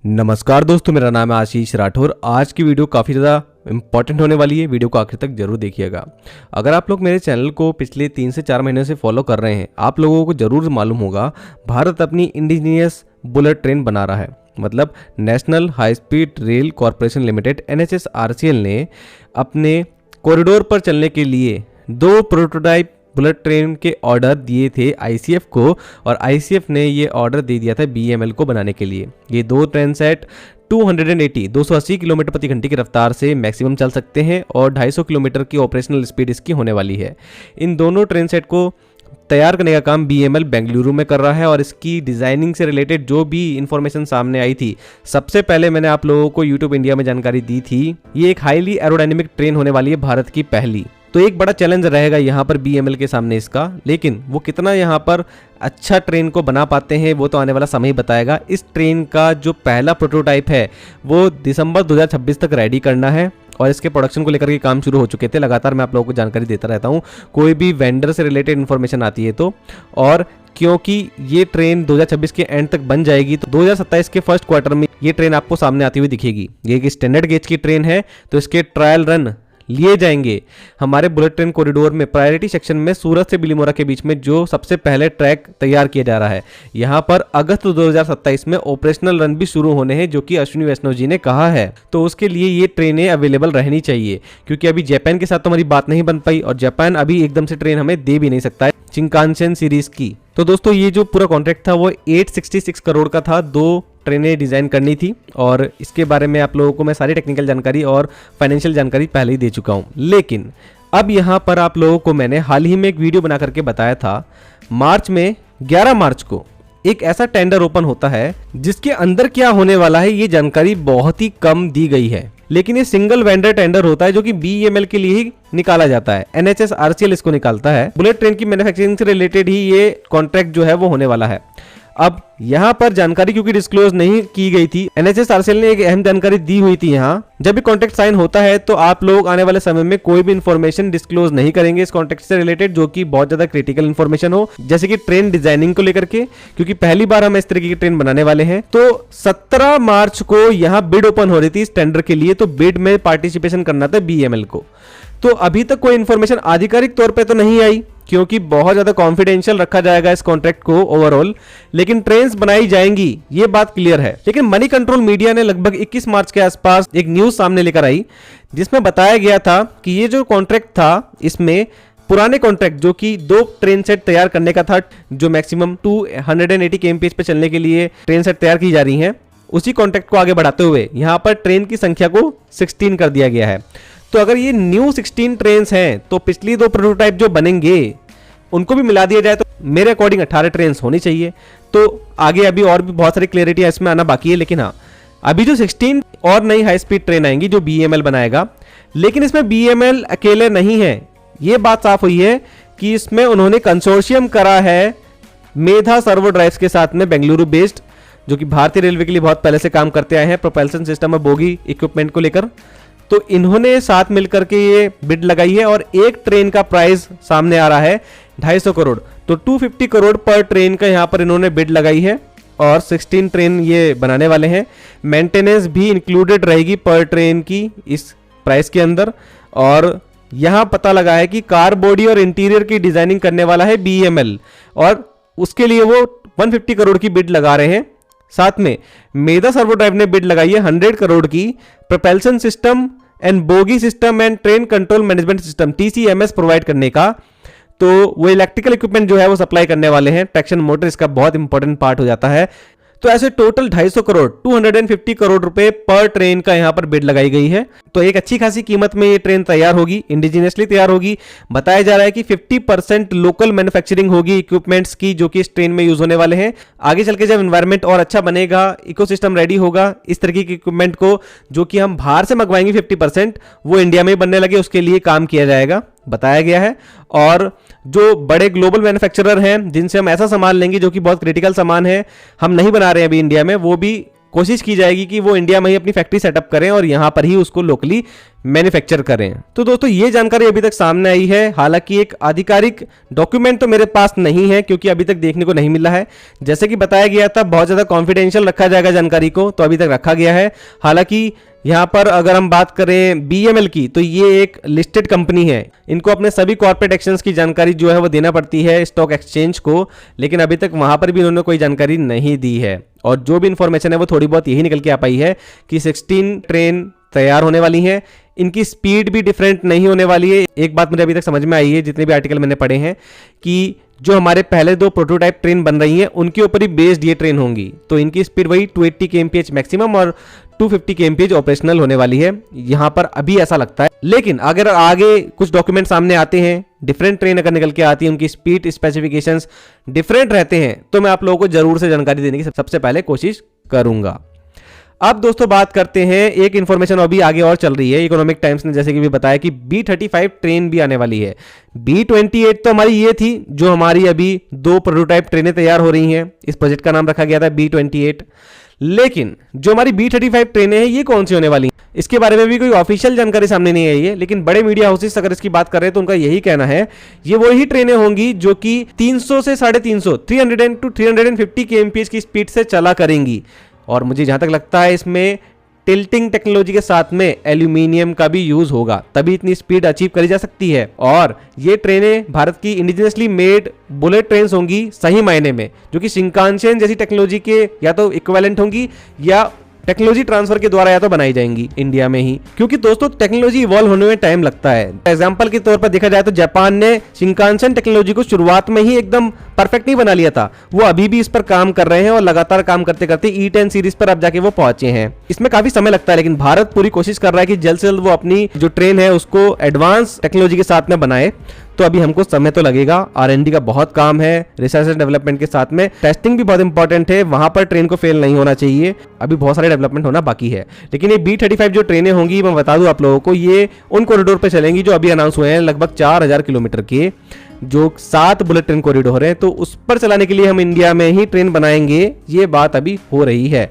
नमस्कार दोस्तों, मेरा नाम है आशीष राठौर। आज की वीडियो काफ़ी ज़्यादा इंपॉर्टेंट होने वाली है। वीडियो को आखिर तक जरूर देखिएगा। अगर आप लोग मेरे चैनल को पिछले 3 से 4 महीने से फॉलो कर रहे हैं, आप लोगों को ज़रूर मालूम होगा भारत अपनी इंडिजीनियस बुलेट ट्रेन बना रहा है। मतलब national high speed rail corporation limited NHSRCL ने अपने कॉरिडोर पर चलने के लिए 2 प्रोटोटाइप बुलेट ट्रेन के ऑर्डर दिए थे ICF को, और ICF ने ये ऑर्डर दे दिया था BEML को बनाने के लिए। ये 2 ट्रेन सेट 280 किलोमीटर प्रति घंटे की रफ्तार से मैक्सिमम चल सकते हैं और 250 किलोमीटर की ऑपरेशनल स्पीड इसकी होने वाली है। इन दोनों ट्रेन सेट को तैयार करने का काम BEML बेंगलुरु में कर रहा है, और इसकी डिज़ाइनिंग से रिलेटेड जो भी इंफॉर्मेशन सामने आई थी, सबसे पहले मैंने आप लोगों को यूट्यूब इंडिया में जानकारी दी थी। ये एक हाईली एरोडायनेमिक ट्रेन होने वाली है, भारत की पहली। तो एक बड़ा चैलेंज रहेगा यहाँ पर BEML के सामने इसका, लेकिन वो कितना यहाँ पर अच्छा ट्रेन को बना पाते हैं वो तो आने वाला समय ही बताएगा। इस ट्रेन का जो पहला प्रोटोटाइप है वो दिसंबर 2026 तक रेडी करना है, और इसके प्रोडक्शन को लेकर के काम शुरू हो चुके थे। लगातार मैं आप लोगों को जानकारी देता रहता हूँ, कोई भी वेंडर से रिलेटेड इन्फॉर्मेशन आती है तो। और क्योंकि ये ट्रेन 2026 के एंड तक बन जाएगी, तो 2027 के फर्स्ट क्वार्टर में ये ट्रेन आपको सामने आती हुई दिखेगी। ये एक स्टैंडर्ड गेज की ट्रेन है, तो इसके ट्रायल रन लिए जाएंगे हमारे बुलेट ट्रेन कॉरिडोर में प्रायोरिटी सेक्शन में सूरत से बिलीमोरा के बीच में, जो सबसे पहले ट्रैक तैयार किया जा रहा है। यहाँ पर अगस्त 2027 में ऑपरेशनल रन भी शुरू होने हैं, जो कि अश्विनी वैष्णव जी ने कहा है। तो उसके लिए ये ट्रेनें अवेलेबल रहनी चाहिए, क्योंकि अभी जापान के साथ तो हमारी बात नहीं बन पाई, और जापान अभी एकदम से ट्रेन हमें दे भी नहीं सकता है शिंकानसेन सीरीज की। तो दोस्तों, ये जो पूरा कॉन्ट्रैक्ट था वो 866 करोड़ का था। 2 ट्रेनें डिज़ाइन करनी थी, और इसके बारे में आप लोगों को मैं सारी टेक्निकल जानकारी और फाइनेंशियल जानकारी पहले ही दे चुका हूं। लेकिन अब यहां पर आप लोगों को मैंने हाल ही में एक वीडियो बना करके बताया था, मार्च में 11 मार्च को एक ऐसा टेंडर ओपन होता है जिसके अंदर क्या होने वाला है ये जानकारी बहुत ही कम दी गई है। लेकिन ये सिंगल वेंडर टेंडर होता है, जो कि BEML के लिए ही निकाला जाता है। NHSRCL इसको निकालता है। बुलेट ट्रेन की मैन्युफैक्चरिंग से रिलेटेड ही ये कॉन्ट्रैक्ट जो है वो होने वाला है। अब यहाँ पर जानकारी क्योंकि डिस्क्लोज नहीं की गई थी, NHSRCL ने एक अहम जानकारी दी हुई थी। यहाँ जब भी कॉन्ट्रैक्ट साइन होता है तो आप लोग आने वाले समय में कोई भी इंफॉर्मेशन डिस्क्लोज नहीं करेंगे इस कॉन्ट्रैक्ट से रिलेटेड, जो कि बहुत ज्यादा क्रिटिकल इंफॉर्मेशन हो, जैसे कि ट्रेन डिजाइनिंग को लेकर के, क्योंकि पहली बार हम इस तरीके की ट्रेन बनाने वाले हैं। तो 17 मार्च को यहाँ बिड ओपन हो रही थी इस टेंडर के लिए, तो बिड में पार्टिसिपेशन करना था BEML को। तो अभी तक कोई इन्फॉर्मेशन आधिकारिक तौर पे तो नहीं आई, क्योंकि बहुत ज्यादा कॉन्फिडेंशियल रखा जाएगा इस कॉन्ट्रैक्ट को ओवरऑल। लेकिन ट्रेन्स बनाई जाएंगी, ये बात क्लियर है। लेकिन मनी कंट्रोल मीडिया ने लगभग 21 मार्च के आसपास एक न्यूज सामने लेकर आई, जिसमें बताया गया था कि ये जो कॉन्ट्रैक्ट था, इसमें पुराने कॉन्ट्रैक्ट जो कि 2 ट्रेन सेट तैयार करने का था, जो मैक्सिमम 280 kmph पे चलने के लिए ट्रेन सेट तैयार की जा रही हैं, उसी कॉन्ट्रैक्ट को आगे बढ़ाते हुए यहाँ पर ट्रेन की संख्या को 16 कर दिया गया है। तो अगर ये न्यू 16 ट्रेन्स हैं, तो पिछली 2 प्रोटोटाइप जो बनेंगे उनको भी मिला दिया जाए तो मेरे अकॉर्डिंग 18 ट्रेन्स होनी चाहिए। तो आगे अभी और भी बहुत सारी क्लैरिटी इसमें आना बाकी है। लेकिन हाँ, अभी जो 16 और नई हाई स्पीड ट्रेन आएंगी जो BEML बनाएगा, लेकिन इसमें BEML अकेले नहीं है। ये बात साफ हुई है कि इसमें उन्होंने कंसोर्शियम करा है मेधा सर्वो ड्राइव्स के साथ में, बेंगलुरु बेस्ड, जो कि भारतीय रेलवे के लिए बहुत पहले से काम करते आए हैं प्रोपल्सन सिस्टम और बोगी इक्विपमेंट को लेकर। तो इन्होंने साथ मिलकर के ये बिड लगाई है, और एक ट्रेन का प्राइस सामने आ रहा है 250 करोड़। तो 250 करोड़ पर ट्रेन का यहाँ पर इन्होंने बिड लगाई है, और 16 ट्रेन ये बनाने वाले हैं। मेंटेनेंस भी इंक्लूडेड रहेगी पर ट्रेन की इस प्राइस के अंदर। और यहाँ पता लगा है कि कार बॉडी और इंटीरियर की डिजाइनिंग करने वाला है BEML, और उसके लिए वो 150 करोड़ की बिड लगा रहे हैं। साथ में मेधा सर्वो ड्राइव ने बिड लगाई है 100 करोड़ की, propulsion system and bogie system and train control management system TCMS provide करने का। तो वो इलेक्ट्रिकल इक्विपमेंट जो है वो सप्लाई करने वाले हैं। ट्रैक्शन मोटर इसका बहुत इंपॉर्टेंट पार्ट हो जाता है। तो ऐसे टोटल 250 करोड़ 250 करोड़ रुपए पर ट्रेन का यहाँ पर बिड लगाई गई है। तो एक अच्छी खासी कीमत में ये ट्रेन तैयार होगी, इंडिजिनियसली तैयार होगी। बताया जा रहा है कि 50% लोकल मैन्युफैक्चरिंग होगी इक्विपमेंट्स की, जो कि इस ट्रेन में यूज होने वाले हैं। आगे चल के जब एनवायरमेंट और अच्छा बनेगा, इकोसिस्टम रेडी होगा, इस तरीके के इक्विपमेंट को जो कि हम बाहर से मंगवाएंगे 50%, वो इंडिया में बनने लगे, उसके लिए काम किया जाएगा, बताया गया है। और जो बड़े ग्लोबल मैन्युफैक्चरर हैं जिनसे हम ऐसा सामान लेंगे जो कि बहुत क्रिटिकल सामान है, हम नहीं बना रहे हैं अभी इंडिया में, वो भी कोशिश की जाएगी कि वो इंडिया में ही अपनी फैक्ट्री सेटअप करें और यहाँ पर ही उसको लोकली मैन्युफैक्चर करें। तो दोस्तों ये जानकारी अभी तक सामने आई है, हालांकि एक आधिकारिक डॉक्यूमेंट तो मेरे पास नहीं है क्योंकि अभी तक देखने को नहीं मिला है। जैसे कि बताया गया था बहुत ज़्यादा कॉन्फिडेंशियल रखा जाएगा जानकारी को, तो अभी तक रखा गया है। हालांकि यहाँ पर अगर हम बात करें BEML की, तो ये एक लिस्टेड कंपनी है, इनको अपने सभी कॉर्पोरेट एक्शंस की जानकारी जो है वो देना पड़ती है स्टॉक एक्सचेंज को, लेकिन अभी तक वहाँ पर भी उन्होंने कोई जानकारी नहीं दी है। और जो भी इंफॉर्मेशन है वो थोड़ी बहुत यही निकल के आ पाई है कि 16 ट्रेन तैयार होने वाली हैं, इनकी स्पीड भी डिफरेंट नहीं होने वाली है। एक बात मुझे अभी तक समझ में आई है जितने भी आर्टिकल मैंने पढ़े हैं कि जो हमारे पहले 2 प्रोटोटाइप ट्रेन बन रही हैं उनके ऊपर ही बेस्ड ये ट्रेन होंगी, तो इनकी स्पीड वही 280 kmph मैक्सिमम और 250 kmph ऑपरेशनल होने वाली है, यहाँ पर अभी ऐसा लगता है। लेकिन अगर आगे कुछ डॉक्यूमेंट सामने आते हैं, डिफरेंट ट्रेन अगर निकल के आती है, उनकी स्पीड स्पेसिफिकेशंस डिफरेंट रहते हैं, तो मैं आप लोगों को जरूर से जानकारी देने की सबसे पहले कोशिश करूंगा। अब दोस्तों बात करते हैं, एक इन्फॉर्मेशन अभी आगे और चल रही है, इकोनॉमिक टाइम्स ने जैसे कि भी बताया कि B35 ट्रेन भी आने वाली है। B28 तो हमारी ये थी जो हमारी अभी 2 प्रोटोटाइप ट्रेनें तैयार हो रही हैं, इस प्रोजेक्ट का नाम रखा गया था B28। लेकिन जो हमारी B35 ट्रेनें हैं ये कौन सी होने वाली हैं, इसके बारे में भी कोई ऑफिशियल जानकारी सामने नहीं आई है। लेकिन बड़े मीडिया हाउसेस अगर इसकी बात कर रहे हैं तो उनका यही कहना है ये वही ट्रेनें होंगी जो कि 300 से 350 300 to 350 kmph की स्पीड से चला करेंगी। और मुझे जहां तक लगता है इसमें टिल्टिंग टेक्नोलॉजी के साथ में एल्यूमिनियम का भी यूज होगा, तभी इतनी स्पीड अचीव करी जा सकती है। और ये ट्रेनें भारत की इंडिजिनसली मेड बुलेट ट्रेन्स होंगी सही मायने में, जो कि शिंकानसेन जैसी टेक्नोलॉजी के या तो इक्विवेलेंट होंगी या टेक्नोलॉजी ट्रांसफर के द्वारा या तो बनाई जाएंगी इंडिया में ही, क्योंकि दोस्तों टेक्नोलॉजी इवॉल्व होने में टाइम लगता है। एग्जांपल के तौर पर देखा जाए तो जापान ने शिंकानसेन टेक्नोलॉजी को शुरुआत में ही एकदम परफेक्ट नहीं बना लिया था, वो अभी भी इस पर काम कर रहे हैं और लगातार काम करते करते E10 सीरीज पर अब जाके वो पहुंचे हैं। इसमें काफी समय लगता है, लेकिन भारत पूरी कोशिश कर रहा है कि जल्द से जल्द वो अपनी जो ट्रेन है उसको एडवांस टेक्नोलॉजी के साथ में बनाए। तो अभी हमको समय तो लगेगा, R&D का बहुत काम है, रिसर्च एंड डेवलपमेंट के साथ में टेस्टिंग भी बहुत इंपॉर्टेंट है, वहां पर ट्रेन को फेल नहीं होना चाहिए, अभी बहुत सारे डेवलपमेंट होना बाकी है। लेकिन ये B35 जो ट्रेनें होंगी मैं बता दूं आप लोगों को, ये उन कॉरिडोर पे चलेंगी जो अभी अनाउंस हुए हैं, लगभग 4000 किलोमीटर के, जो 7 बुलेट ट्रेन कॉरिडोर है, तो उस पर चलाने के लिए हम इंडिया में ही ट्रेन बनाएंगे, ये बात अभी हो रही है।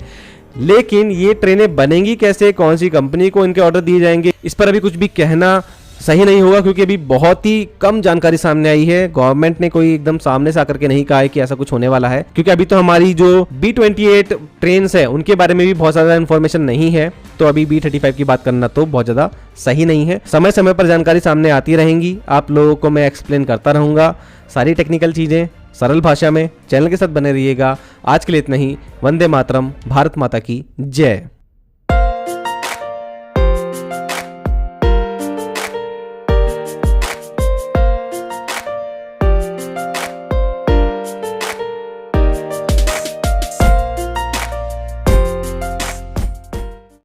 लेकिन ये ट्रेनें बनेंगी कैसे, कौन सी कंपनी को इनके ऑर्डर दिए जाएंगे, इस पर अभी कुछ भी कहना सही नहीं होगा, क्योंकि अभी बहुत ही कम जानकारी सामने आई है। गवर्नमेंट ने कोई एकदम सामने से आकर के नहीं कहा है कि ऐसा कुछ होने वाला है, क्योंकि अभी तो हमारी जो B28 ट्रेन्स है उनके बारे में भी बहुत ज्यादा इन्फॉर्मेशन नहीं है, तो अभी B35 की बात करना तो बहुत ज्यादा सही नहीं है। समय समय पर जानकारी सामने आती रहेंगी, आप लोगों को मैं एक्सप्लेन करता रहूंगा सारी टेक्निकल चीजें सरल भाषा में। चैनल के साथ बने रहिएगा। आज के लिए इतना ही। वंदे मातरम। भारत माता की जय।